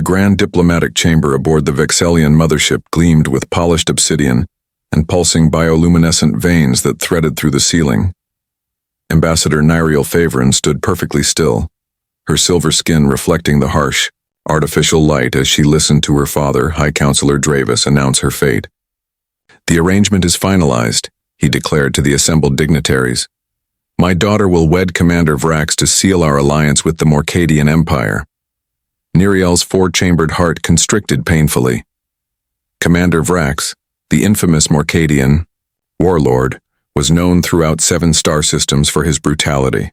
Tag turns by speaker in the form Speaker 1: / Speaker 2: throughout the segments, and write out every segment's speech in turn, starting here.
Speaker 1: grand diplomatic chamber aboard the Vexelian mothership gleamed with polished obsidian and pulsing bioluminescent veins that threaded through the ceiling. Ambassador Nyriel Favorin stood perfectly still, her silver skin reflecting the harsh, artificial light as she listened to her father, High Counselor Dravis, announce her fate. "The arrangement is finalized," he declared to the assembled dignitaries. "My daughter will wed Commander Vrax to seal our alliance with the Morcadian Empire." Nyriel's four-chambered heart constricted painfully. Commander Vrax, the infamous Morcadian warlord, was known throughout 7 star systems for his brutality.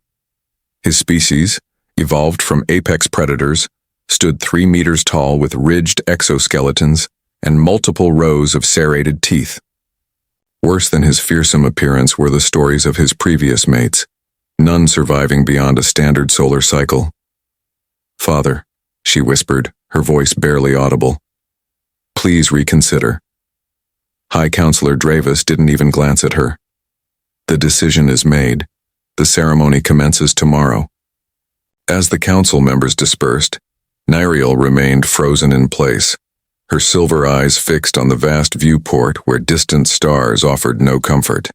Speaker 1: His species, evolved from apex predators, stood 3 meters tall with ridged exoskeletons and multiple rows of serrated teeth. Worse than his fearsome appearance were the stories of his previous mates, none surviving beyond a standard solar cycle. "Father," she whispered, her voice barely audible, "please reconsider." High Counselor Dravis didn't even glance at her. "The decision is made. The ceremony commences tomorrow." As the council members dispersed, Nyriel remained frozen in place, her silver eyes fixed on the vast viewport where distant stars offered no comfort.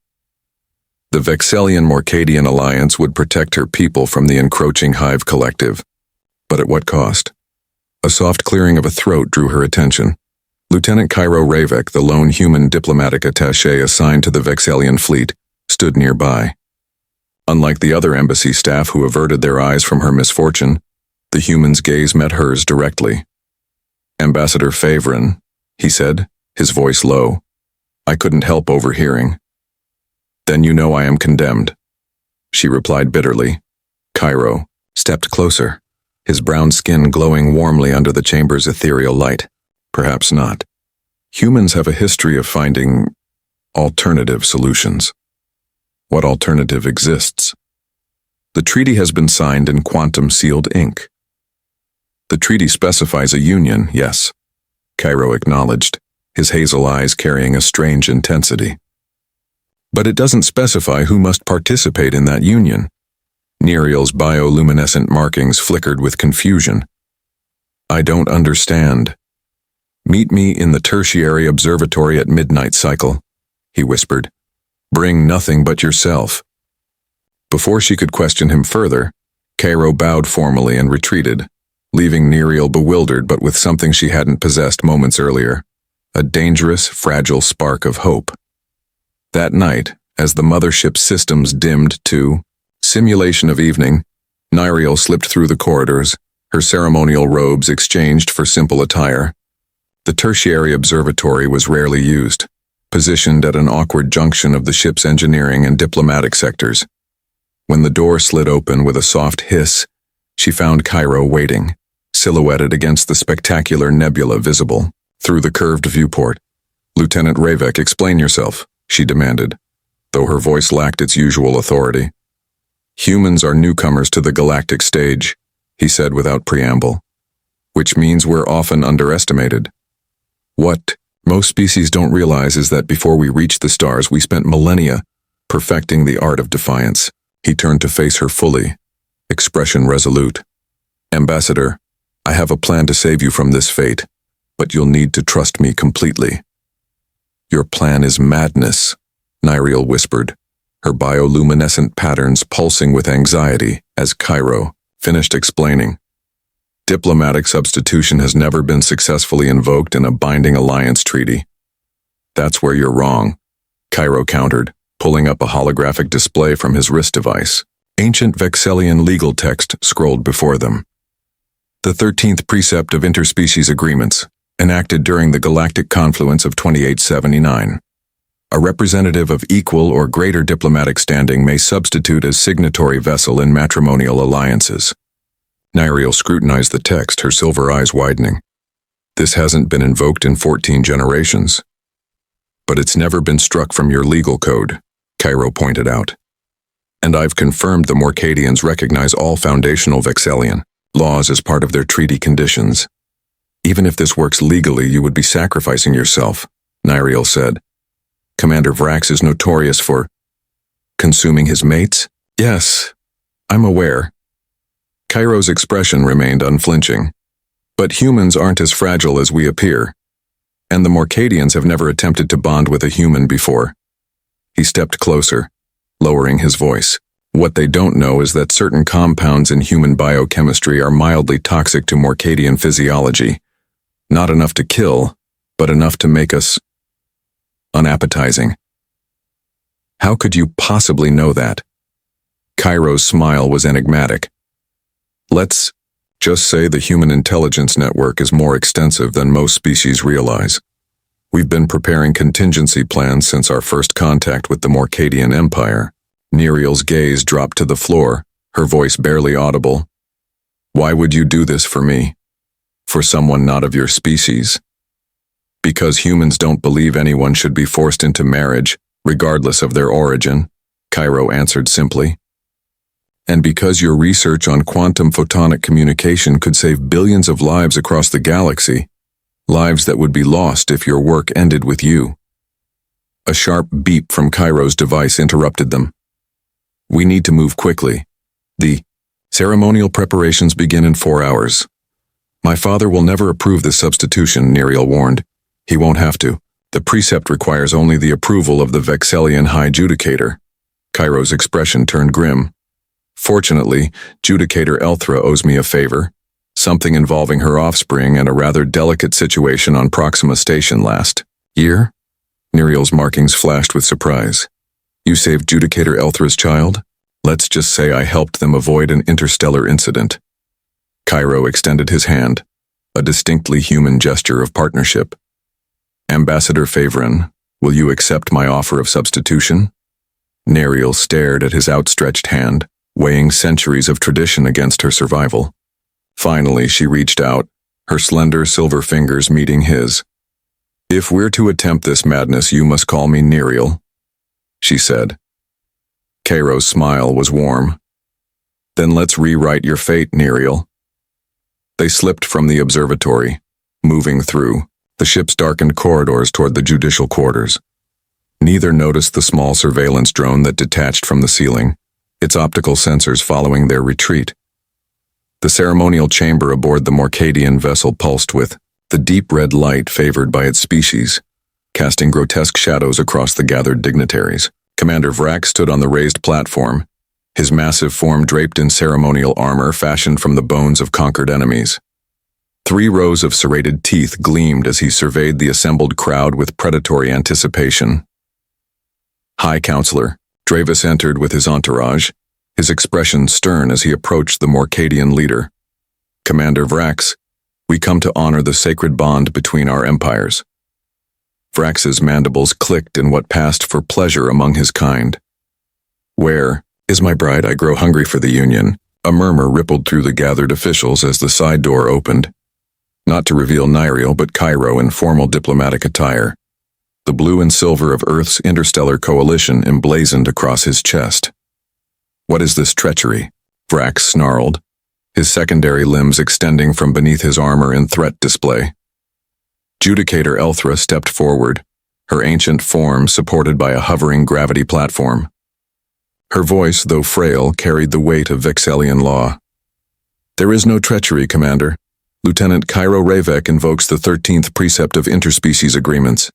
Speaker 1: The Vexelian-Morcadian alliance would protect her people from the encroaching Hive Collective. But at what cost? A soft clearing of a throat drew her attention. Lieutenant Cairo Ravek, the lone human diplomatic attaché assigned to the Vexelian fleet, stood nearby. Unlike the other embassy staff who averted their eyes from her misfortune, the human's gaze met hers directly. "Ambassador Favorin," he said, his voice low. "I couldn't help overhearing." "Then you know I am condemned," she replied bitterly. Cairo stepped closer, his brown skin glowing warmly under the chamber's ethereal light. "Perhaps not. Humans have a history of finding alternative solutions." "What alternative exists?" "The treaty has been signed in quantum-sealed ink." "The treaty specifies a union, yes," Cairo acknowledged, his hazel eyes carrying a strange intensity. "But it doesn't specify who must participate in that union." Nyriel's bioluminescent markings flickered with confusion. "I don't understand." "Meet me in the tertiary observatory at midnight cycle," he whispered. "Bring nothing but yourself." Before she could question him further, Cairo bowed formally and retreated, leaving Nyriel bewildered but with something she hadn't possessed moments earlier, a dangerous, fragile spark of hope. That night, as the mothership's systems dimmed to simulation of evening, Nyriel slipped through the corridors, her ceremonial robes exchanged for simple attire. The tertiary observatory was rarely used, positioned at an awkward junction of the ship's engineering and diplomatic sectors. When the door slid open with a soft hiss, she found Cairo waiting, silhouetted against the spectacular nebula visible through the curved viewport. "Lieutenant Ravek, explain yourself," she demanded, though her voice lacked its usual authority. "Humans are newcomers to the galactic stage," he said without preamble, "which means we're often underestimated. What most species don't realize is that before we reached the stars, we spent millennia perfecting the art of defiance." He turned to face her fully, expression resolute. "Ambassador, I have a plan to save you from this fate, but you'll need to trust me completely." "Your plan is madness," Nyriel whispered, her bioluminescent patterns pulsing with anxiety as Cairo finished explaining. "Diplomatic substitution has never been successfully invoked in a binding alliance treaty." "That's where you're wrong," Cairo countered, pulling up a holographic display from his wrist device. Ancient Vexelian legal text scrolled before them. "The 13th precept of interspecies agreements, enacted during the galactic confluence of 2879. A representative of equal or greater diplomatic standing may substitute as signatory vessel in matrimonial alliances." Nyriel scrutinized the text, her silver eyes widening. "This hasn't been invoked in 14 generations. But it's never been struck from your legal code," Cairo pointed out. "And I've confirmed the Morcadians recognize all foundational Vexelian laws as part of their treaty conditions. Even if this works legally, you would be sacrificing yourself," Nyriel said. "Commander Vrax is notorious for consuming his mates." "Yes, I'm aware." Cairo's expression remained unflinching. But humans aren't as fragile as we appear, and the Morcadians have never attempted to bond with a human before. He stepped closer, lowering his voice. What they don't know is that certain compounds in human biochemistry are mildly toxic to Morcadian physiology. Not enough to kill, but enough to make us unappetizing. How could you possibly know that? Cairo's smile was enigmatic. Let's just say the human intelligence network is more extensive than most species realize. We've been preparing contingency plans since our first contact with the Morcadian Empire. Neriel's gaze dropped to the floor, her voice barely audible. Why would you do this for me? For someone not of your species? Because humans don't believe anyone should be forced into marriage, regardless of their origin, Cairo answered simply. And because your research on quantum photonic communication could save billions of lives across the galaxy, lives that would be lost if your work ended with you. A sharp beep from Cairo's device interrupted them. We need to move quickly. The ceremonial preparations begin in 4 hours. My father will never approve this substitution, Neriel warned. He won't have to. The precept requires only the approval of the Vexellian High Judicator. Cairo's expression turned grim. Fortunately, Judicator Elthra owes me a favor, something involving her offspring and a rather delicate situation on Proxima Station last year. Neriel's markings flashed with surprise. You saved Judicator Elthra's child? Let's just say I helped them avoid an interstellar incident. Cairo extended his hand, a distinctly human gesture of partnership. Ambassador Favrin, will you accept my offer of substitution? Neriel stared at his outstretched hand, weighing centuries of tradition against her survival. Finally, she reached out, her slender silver fingers meeting his. If we're to attempt this madness, you must call me Neriel, she said. Cairo's smile was warm. Then let's rewrite your fate, Neriel. They slipped from the observatory, moving through the ship's darkened corridors toward the judicial quarters. Neither noticed the small surveillance drone that detached from the ceiling, its optical sensors following their retreat. The ceremonial chamber aboard the Morcadian vessel pulsed with the deep red light favored by its species, casting grotesque shadows across the gathered dignitaries. Commander Vrax stood on the raised platform, his massive form draped in ceremonial armor fashioned from the bones of conquered enemies. 3 rows of serrated teeth gleamed as he surveyed the assembled crowd with predatory anticipation. High Counselor, Dravis entered with his entourage, his expression stern as he approached the Morcadian leader. Commander Vrax, we come to honor the sacred bond between our empires. Vrax's mandibles clicked in what passed for pleasure among his kind. Where is my bride? I grow hungry for the union. A murmur rippled through the gathered officials as the side door opened. Not to reveal Neriel, but Cairo in formal diplomatic attire. The blue and silver of Earth's interstellar coalition emblazoned across his chest. What is this treachery? Vrax snarled, his secondary limbs extending from beneath his armor in threat display. Judicator Elthra stepped forward, her ancient form supported by a hovering gravity platform. Her voice, though frail, carried the weight of Vexellian law. There is no treachery, Commander. Lieutenant Cairo Ravek invokes the 13th precept of interspecies agreements.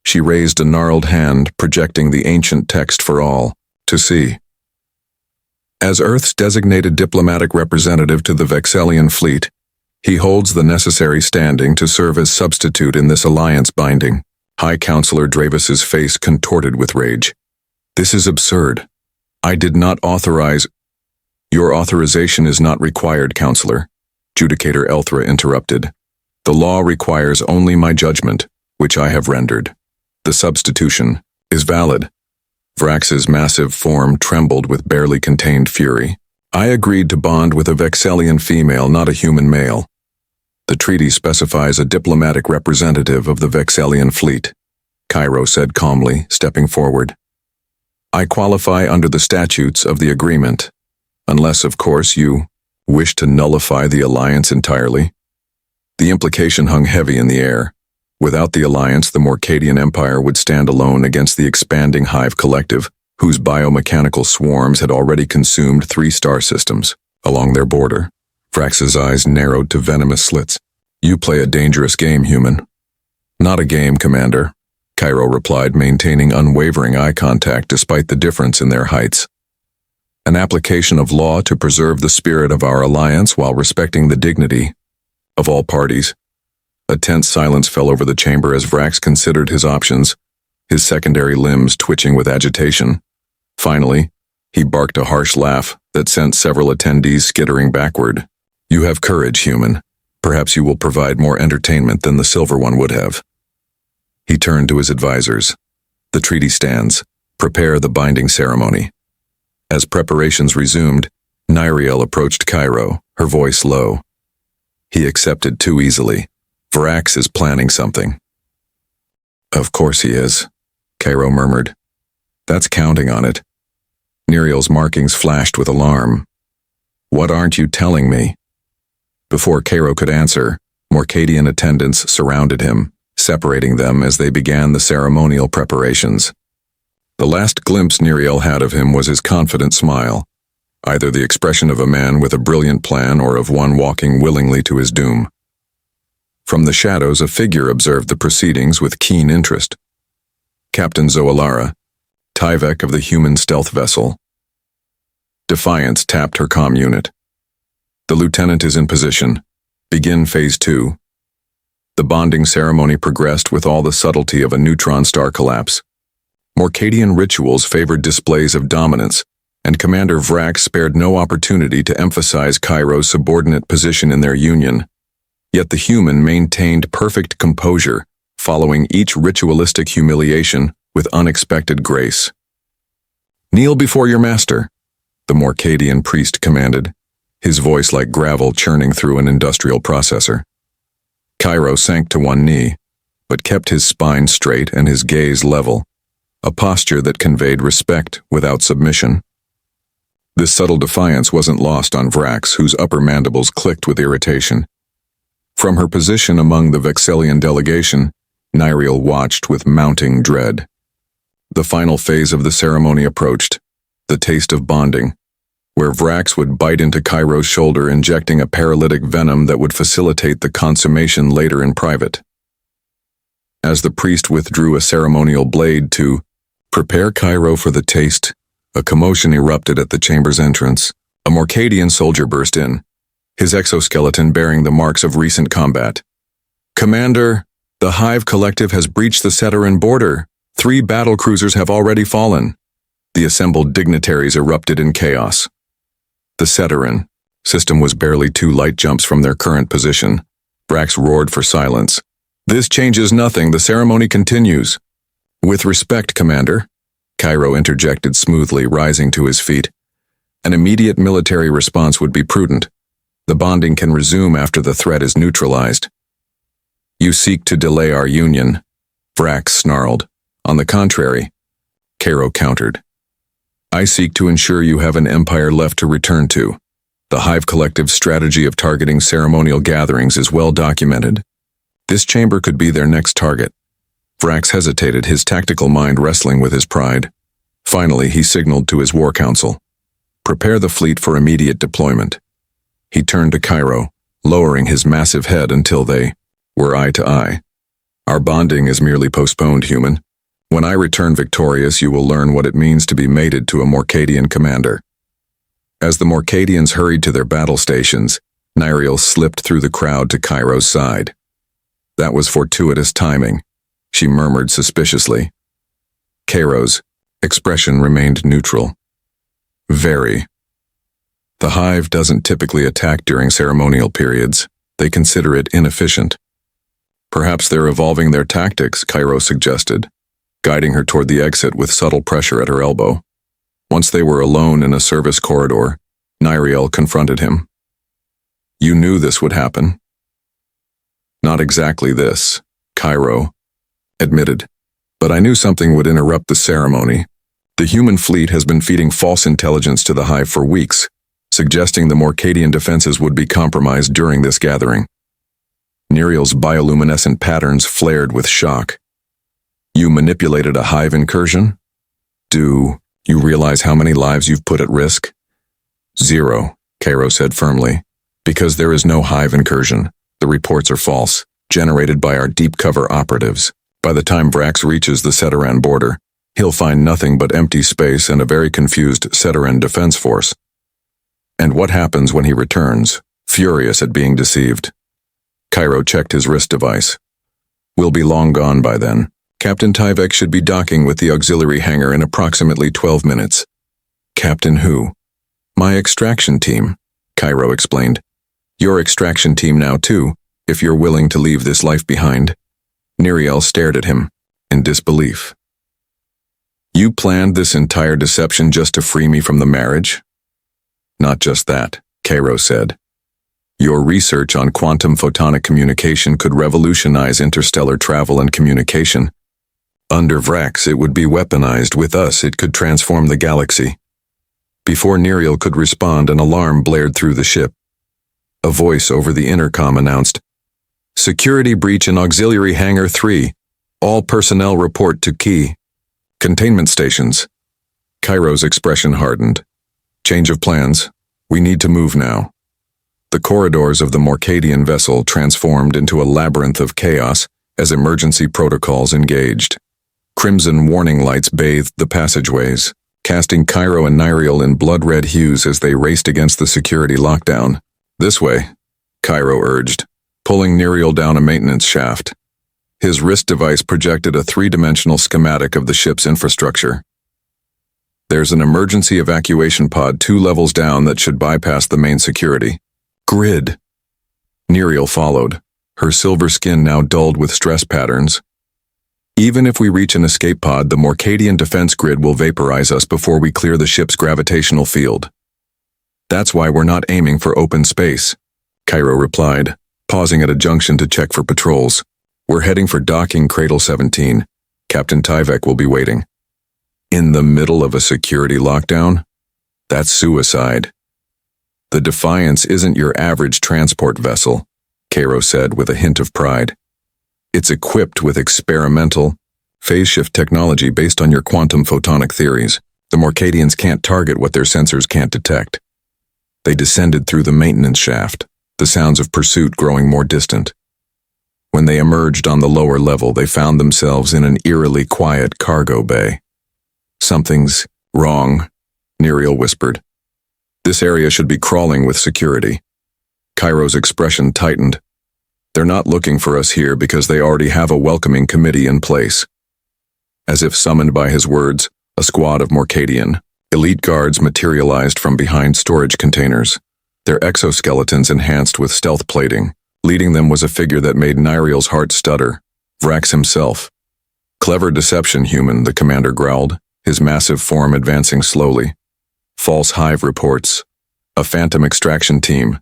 Speaker 1: She raised a gnarled hand, projecting the ancient text for all to see. As Earth's designated diplomatic representative to the Vexellian fleet, he holds the necessary standing to serve as substitute in this alliance binding. High Counselor Dravis's face contorted with rage. This is absurd. I did not authorize. Your authorization is not required, Counselor, Judicator Elthra interrupted. The law requires only my judgment, which I have rendered. The substitution is valid. Vrax's massive form trembled with barely contained fury. I agreed to bond with a Vexellian female, not a human male. The treaty specifies a diplomatic representative of the Vexellian fleet, Cairo said calmly, stepping forward. I qualify under the statutes of the agreement, unless, of course, you wish to nullify the alliance entirely. The implication hung heavy in the air. Without the alliance, the Morcadian Empire would stand alone against the expanding Hive Collective, whose biomechanical swarms had already consumed 3 star systems along their border. Vrax's eyes narrowed to venomous slits. You play a dangerous game, human. Not a game, Commander, Cairo replied, maintaining unwavering eye contact despite the difference in their heights. An application of law to preserve the spirit of our alliance while respecting the dignity of all parties. A tense silence fell over the chamber as Vrax considered his options, his secondary limbs twitching with agitation. Finally, he barked a harsh laugh that sent several attendees skittering backward. You have courage, human. Perhaps you will provide more entertainment than the Silver One would have. He turned to his advisors. The treaty stands. Prepare the binding ceremony. As preparations resumed, Nyriel approached Cairo, her voice low. He accepted too easily. Vrax is planning something. Of course he is, Cairo murmured. That's counting on it. Nyriel's markings flashed with alarm. What aren't you telling me? Before Cairo could answer, Morcadian attendants surrounded him, separating them as they began the ceremonial preparations. The last glimpse Nyriel had of him was his confident smile, either the expression of a man with a brilliant plan or of one walking willingly to his doom. From the shadows, a figure observed the proceedings with keen interest. Captain Zoalara, Tyvek of the human stealth vessel. Defiance tapped her comm unit. The lieutenant is in position. Begin Phase 2. The bonding ceremony progressed with all the subtlety of a neutron star collapse. Morcadian rituals favored displays of dominance, and Commander Vrax spared no opportunity to emphasize Cairo's subordinate position in their union. Yet the human maintained perfect composure, following each ritualistic humiliation with unexpected grace. Kneel before your master, the Morcadian priest commanded, his voice like gravel churning through an industrial processor. Cairo sank to one knee, but kept his spine straight and his gaze level, a posture that conveyed respect without submission. This subtle defiance wasn't lost on Vrax, whose upper mandibles clicked with irritation. From her position among the Vexelian delegation, Nyriel watched with mounting dread. The final phase of the ceremony approached, the taste of bonding, where Vrax would bite into Cairo's shoulder, injecting a paralytic venom that would facilitate the consummation later in private. As the priest withdrew a ceremonial blade to prepare Cairo for the taste, a commotion erupted at the chamber's entrance. A Morcadian soldier burst in, his exoskeleton bearing the marks of recent combat. Commander, the Hive Collective has breached the Ceteran border. 3 battle cruisers have already fallen. The assembled dignitaries erupted in chaos. The Ceteran system was barely 2 light jumps from their current position. Vrax roared for silence. This changes nothing. The ceremony continues. With respect, Commander, Cairo interjected smoothly, rising to his feet. An immediate military response would be prudent. The bonding can resume after the threat is neutralized. You seek to delay our union, Vrax snarled. On the contrary, Cairo countered. I seek to ensure you have an empire left to return to. The Hive Collective's strategy of targeting ceremonial gatherings is well documented. This chamber could be their next target. Vrax hesitated, his tactical mind wrestling with his pride. Finally, he signaled to his war council. Prepare the fleet for immediate deployment. He turned to Cairo, lowering his massive head until they were eye to eye. Our bonding is merely postponed, human. When I return victorious, you will learn what it means to be mated to a Morcadian commander. As the Morcadians hurried to their battle stations, Nyriel slipped through the crowd to Cairo's side. That was fortuitous timing, she murmured suspiciously. Cairo's expression remained neutral. Very. The Hive doesn't typically attack during ceremonial periods. They consider it inefficient. Perhaps they're evolving their tactics, Cairo suggested, guiding her toward the exit with subtle pressure at her elbow. Once they were alone in a service corridor, Nyriel confronted him. You knew this would happen. Not exactly this, Cairo admitted, but I knew something would interrupt the ceremony. The human fleet has been feeding false intelligence to the Hive for weeks, suggesting the Morcadian defenses would be compromised during this gathering. Nyriel's bioluminescent patterns flared with shock. You manipulated a Hive incursion? Do you realize how many lives you've put at risk? 0, Cairo said firmly. Because there is no hive incursion. The reports are false, generated by our deep cover operatives. By the time Vrax reaches the Ceteran border, he'll find nothing but empty space and a very confused Ceteran defense force. And what happens when he returns, furious at being deceived? Cairo checked his wrist device. We'll be long gone by then. Captain Tyvek should be docking with the auxiliary hangar in approximately 12 minutes. Captain who? My extraction team, Cairo explained. Your extraction team now too, if you're willing to leave this life behind. Niriel stared at him, in disbelief. You planned this entire deception just to free me from the marriage? Not just that, Cairo said. Your research on quantum photonic communication could revolutionize interstellar travel and communication. Under Vrax, it would be weaponized. With us, it could transform the galaxy. Before Niriel could respond, an alarm blared through the ship. A voice over the intercom announced, Security breach in Auxiliary Hangar 3. All personnel report to Key. Containment stations. Cairo's expression hardened. Change of plans. We need to move now. The corridors of the Morcadian vessel transformed into a labyrinth of chaos as emergency protocols engaged. Crimson warning lights bathed the passageways, casting Cairo and Niriel in blood-red hues as they raced against the security lockdown. This way, Cairo urged, pulling Niriel down a maintenance shaft. His wrist device projected a three-dimensional schematic of the ship's infrastructure. There's an emergency evacuation pod 2 levels down that should bypass the main security. Grid. Niriel followed, her silver skin now dulled with stress patterns. Even if we reach an escape pod, the Morcadian defense grid will vaporize us before we clear the ship's gravitational field. That's why we're not aiming for open space, Cairo replied, pausing at a junction to check for patrols. We're heading for docking Cradle 17. Captain Tyvek will be waiting. In the middle of a security lockdown? That's suicide. The Defiance isn't your average transport vessel, Cairo said with a hint of pride. It's equipped with experimental, phase-shift technology based on your quantum photonic theories. The Morcadians can't target what their sensors can't detect. They descended through the maintenance shaft, the sounds of pursuit growing more distant. When they emerged on the lower level, they found themselves in an eerily quiet cargo bay. Something's wrong, Niriel whispered. This area should be crawling with security. Cairo's expression tightened. They're not looking for us here because they already have a welcoming committee in place. As if summoned by his words, a squad of Morcadian elite guards materialized from behind storage containers, their exoskeletons enhanced with stealth plating. Leading them was a figure that made Niriel's heart stutter, Vrax himself. Clever deception, human, the commander growled, his massive form advancing slowly. False hive reports. A phantom extraction team.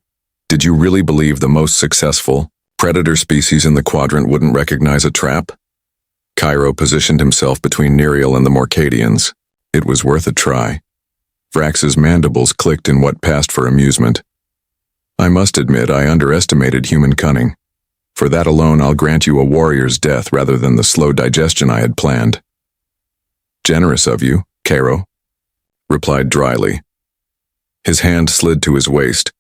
Speaker 1: Did you really believe the most successful predator species in the quadrant wouldn't recognize a trap? Cairo positioned himself between Niriel and the Morcadians. It was worth a try. Vrax's mandibles clicked in what passed for amusement. I must admit I underestimated human cunning. For that alone I'll grant you a warrior's death rather than the slow digestion I had planned. Generous of you, Cairo, replied dryly. His hand slid to his waist,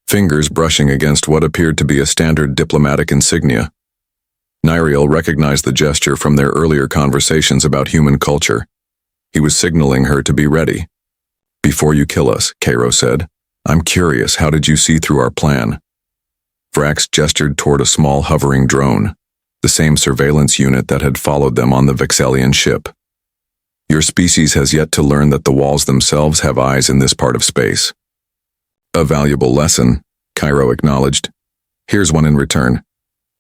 Speaker 1: fingers brushing against what appeared to be a standard diplomatic insignia. Niriel recognized the gesture from their earlier conversations about human culture. He was signaling her to be ready. Before you kill us, Cairo said, I'm curious, how did you see through our plan? Vrax gestured toward a small hovering drone, the same surveillance unit that had followed them on the Vexelian ship. Your species has yet to learn that the walls themselves have eyes in this part of space. A valuable lesson, Cairo acknowledged. Here's one in return.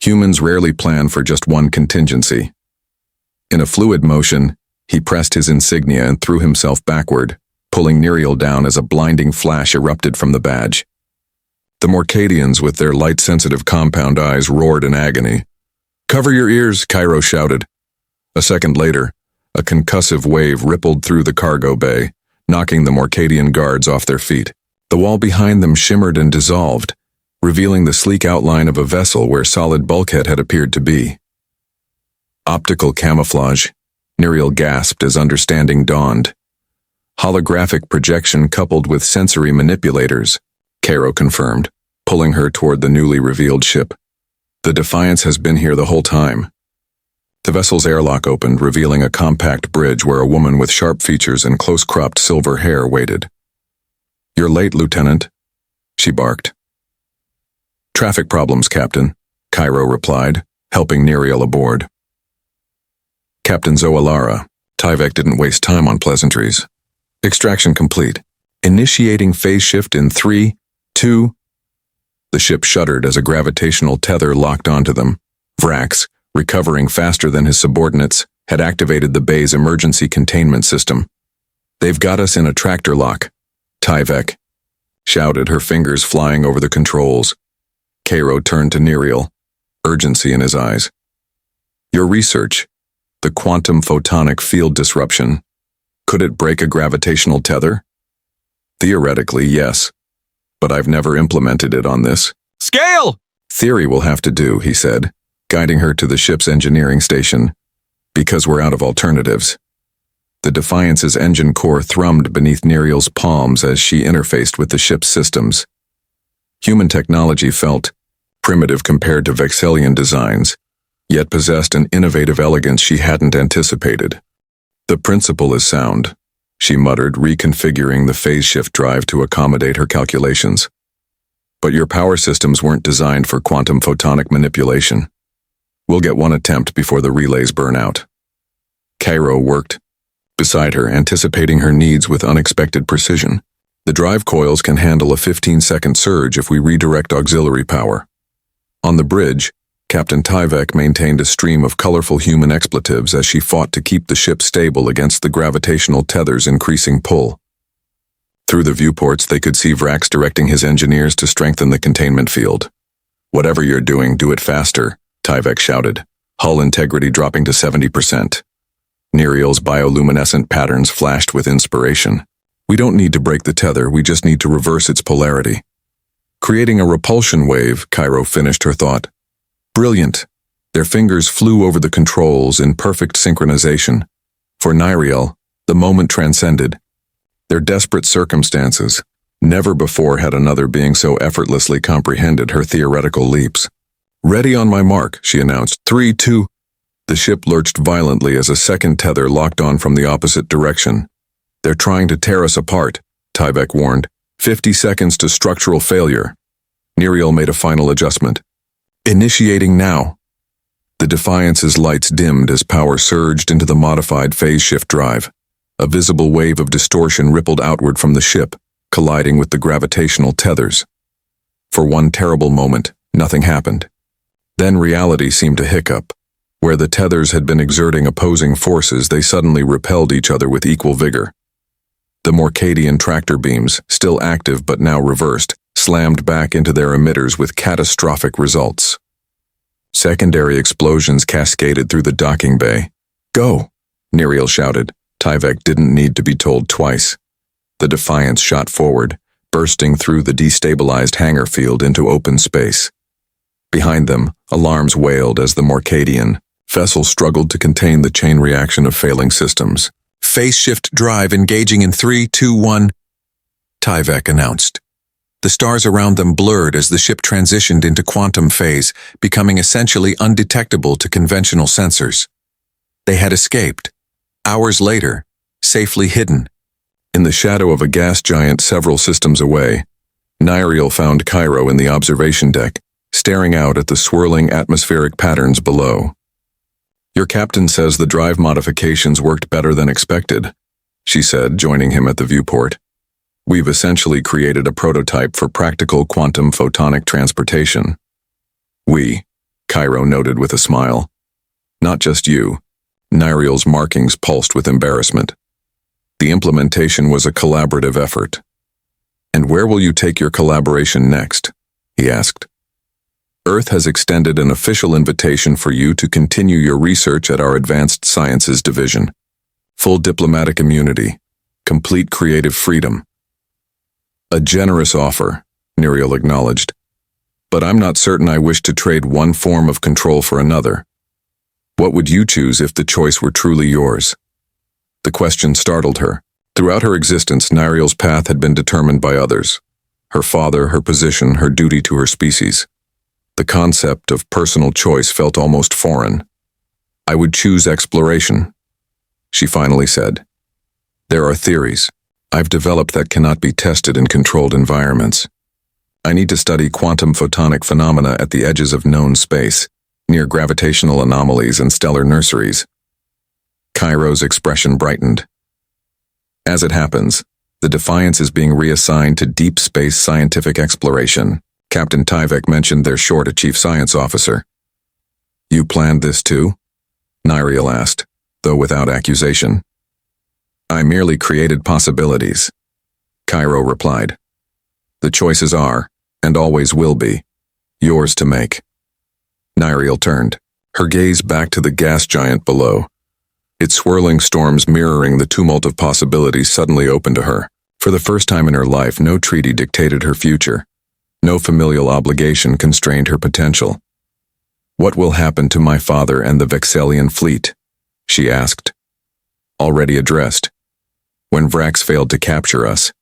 Speaker 1: Humans rarely plan for just one contingency. In a fluid motion, he pressed his insignia and threw himself backward, pulling Niriel down as a blinding flash erupted from the badge. The Morcadians, with their light-sensitive compound eyes, roared in agony. Cover your ears, Cairo shouted. A second later, a concussive wave rippled through the cargo bay, knocking the Morcadian guards off their feet. The wall behind them shimmered and dissolved, revealing the sleek outline of a vessel where solid bulkhead had appeared to be. Optical camouflage, Niriel gasped as understanding dawned. Holographic projection coupled with sensory manipulators, Cairo confirmed. pulling her toward the newly revealed ship. The Defiance has been here the whole time. The vessel's airlock opened, revealing a compact bridge where a woman with sharp features and close-cropped silver hair waited. "You're late, Lieutenant," she barked. "Traffic problems, Captain," Cairo replied, helping Neriel aboard. Captain Zoalara, Tyvek didn't waste time on pleasantries. "Extraction complete. Initiating phase shift in 3, 2... The ship shuddered as a gravitational tether locked onto them. Vrax, recovering faster than his subordinates, had activated the bay's emergency containment system. "They've got us in a tractor lock," Tyvek shouted, her fingers flying over the controls. Cairo turned to Neriel, urgency in his eyes. "Your research, the quantum photonic field disruption, could it break a gravitational tether?" "Theoretically, yes, but I've never implemented it on this."
Speaker 2: "Scale!"
Speaker 1: "Theory will have to do," he said, guiding her to the ship's engineering station, "because we're out of alternatives." The Defiance's engine core thrummed beneath Neriel's palms as she interfaced with the ship's systems. Human technology felt primitive compared to Vexelian designs, yet possessed an innovative elegance she hadn't anticipated. "The principle is sound," she muttered, reconfiguring the phase shift drive to accommodate her calculations. "But your power systems weren't designed for quantum photonic manipulation. We'll get one attempt before the relays burn out." Cairo worked beside her, anticipating her needs with unexpected precision. "The drive coils can handle a 15-second surge if we redirect auxiliary power." On the bridge, Captain Tyvek maintained a stream of colorful human expletives as she fought to keep the ship stable against the gravitational tether's increasing pull. Through the viewports, they could see Vrax directing his engineers to strengthen the containment field. "Whatever you're doing, do it faster," Tyvek shouted, hull integrity dropping to 70%. Neriel's bioluminescent patterns flashed with inspiration. "We don't need to break the tether, we just need to reverse its polarity." "Creating a repulsion wave," Cairo finished her thought. "Brilliant." Their fingers flew over the controls in perfect synchronization. For Neriel, the moment transcended. Their desperate circumstances. Never before had another being so effortlessly comprehended her theoretical leaps. "Ready on my mark," she announced. 3, 2... The ship lurched violently as a second tether locked on from the opposite direction. "They're trying to tear us apart," Tyvek warned. 50 seconds to structural failure." Neriel made a final adjustment. "Initiating now." The Defiance's lights dimmed as power surged into the modified phase shift drive. A visible wave of distortion rippled outward from the ship, colliding with the gravitational tethers. For one terrible moment, nothing happened. Then reality seemed to hiccup. Where the tethers had been exerting opposing forces, they suddenly repelled each other with equal vigor. The Morcadian tractor beams, still active but now reversed, slammed back into their emitters with catastrophic results. Secondary explosions cascaded through the docking bay. "Go!" Neriel shouted. Tyvek didn't need to be told twice. The Defiance shot forward, bursting through the destabilized hangar field into open space. Behind them, alarms wailed as the Morcadian vessel struggled to contain the chain reaction of failing systems. "Phase shift drive engaging in 3, 2, 1, Tyvek announced. The stars around them blurred as the ship transitioned into quantum phase, becoming essentially undetectable to conventional sensors. They had escaped. Hours later, safely hidden. In the shadow of a gas giant several systems away, Neriel found Cairo in the observation deck, staring out at the swirling atmospheric patterns below. "Your captain says the drive modifications worked better than expected," she said, joining him at the viewport. "We've essentially created a prototype for practical quantum photonic transportation." "We," Cairo noted with a smile. "Not just you." Neriel's markings pulsed with embarrassment. "The implementation was a collaborative effort." "And where will you take your collaboration next?" he asked. "Earth has extended an official invitation for you to continue your research at our Advanced Sciences Division. Full diplomatic immunity, complete creative freedom." "A generous offer," Neriel acknowledged. "But I'm not certain I wish to trade one form of control for another. What would you choose if the choice were truly yours?" The question startled her. Throughout her existence, Neriel's path had been determined by others. Her father, her position, her duty to her species. The concept of personal choice felt almost foreign. I would choose exploration, she finally said. There are theories I've developed that cannot be tested in controlled environments. I need to study quantum photonic phenomena at the edges of known space, near gravitational anomalies and stellar nurseries. Cairo's expression brightened. As it happens, the Defiance is being reassigned to deep space scientific exploration. Captain Tyvek mentioned their short a chief science officer. You planned this too? Niriel asked, though without accusation. I merely created possibilities, Cairo replied. The choices are, and always will be, yours to make. Niriel turned, her gaze back to the gas giant below. Its swirling storms mirroring the tumult of possibilities suddenly opened to her. For the first time in her life, no treaty dictated her future. No familial obligation constrained her potential. What will happen to my father and the Vexelian fleet? She asked. Already addressed. When Vrax failed to capture us,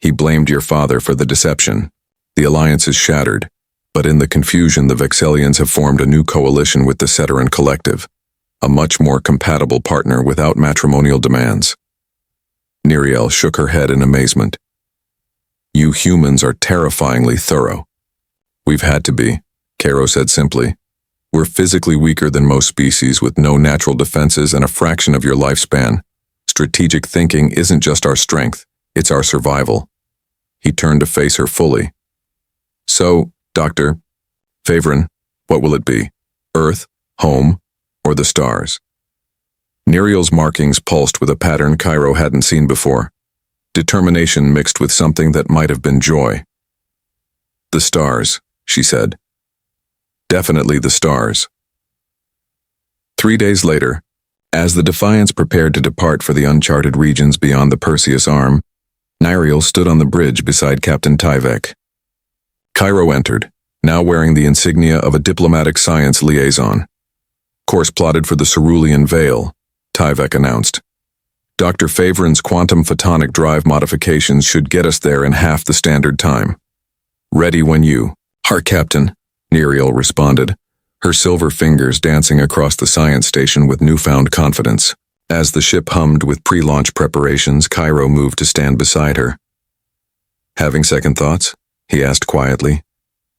Speaker 1: he blamed your father for the deception. The alliance is shattered, but in the confusion the Vexelians have formed a new coalition with the Ceteran Collective, a much more compatible partner without matrimonial demands. Niriel shook her head in amazement. You humans are terrifyingly thorough. We've had to be, Cairo said simply. We're physically weaker than most species with no natural defenses and a fraction of your lifespan. Strategic thinking isn't just our strength, it's our survival. He turned to face her fully. So, Dr. Favren, what will it be? Earth, home, or the stars? Niriel's markings pulsed with a pattern Cairo hadn't seen before. Determination mixed with something that might have been joy. The stars, she said. Definitely the stars. 3 days later, as the Defiance prepared to depart for the uncharted regions beyond the Perseus Arm, Niriel stood on the bridge beside Captain Tyvek. Cairo entered, now wearing the insignia of a diplomatic science liaison. Course plotted for the Cerulean Veil, Tyvek announced. Dr. Favren's quantum photonic drive modifications should get us there in half the standard time. Ready when you, our captain, Niriel responded, her silver fingers dancing across the science station with newfound confidence. As the ship hummed with pre-launch preparations, Cairo moved to stand beside her. Having second thoughts? He asked quietly.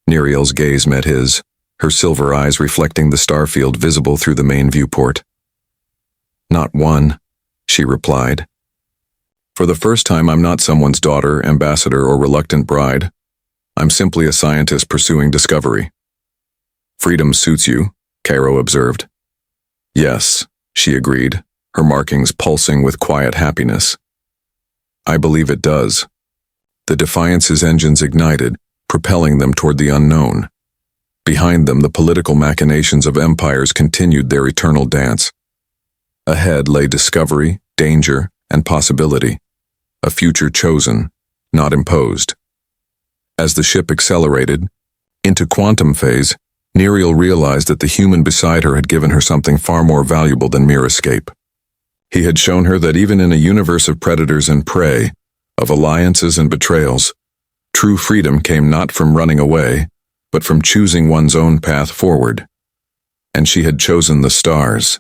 Speaker 1: Niriel's gaze met his, her silver eyes reflecting the starfield visible through the main viewport. Not one, she replied. For the first time, I'm not someone's daughter, ambassador, or reluctant bride. I'm simply a scientist pursuing discovery. Freedom suits you, Cairo observed. Yes, she agreed, her markings pulsing with quiet happiness. I believe it does. The Defiance's engines ignited, propelling them toward the unknown. Behind them, the political machinations of empires continued their eternal dance. Ahead lay discovery, danger, and possibility, a future chosen, not imposed. As the ship accelerated into quantum phase, Niriel realized that the human beside her had given her something far more valuable than mere escape. He had shown her that even in a universe of predators and prey, of alliances and betrayals, true freedom came not from running away, but from choosing one's own path forward. And she had chosen the stars.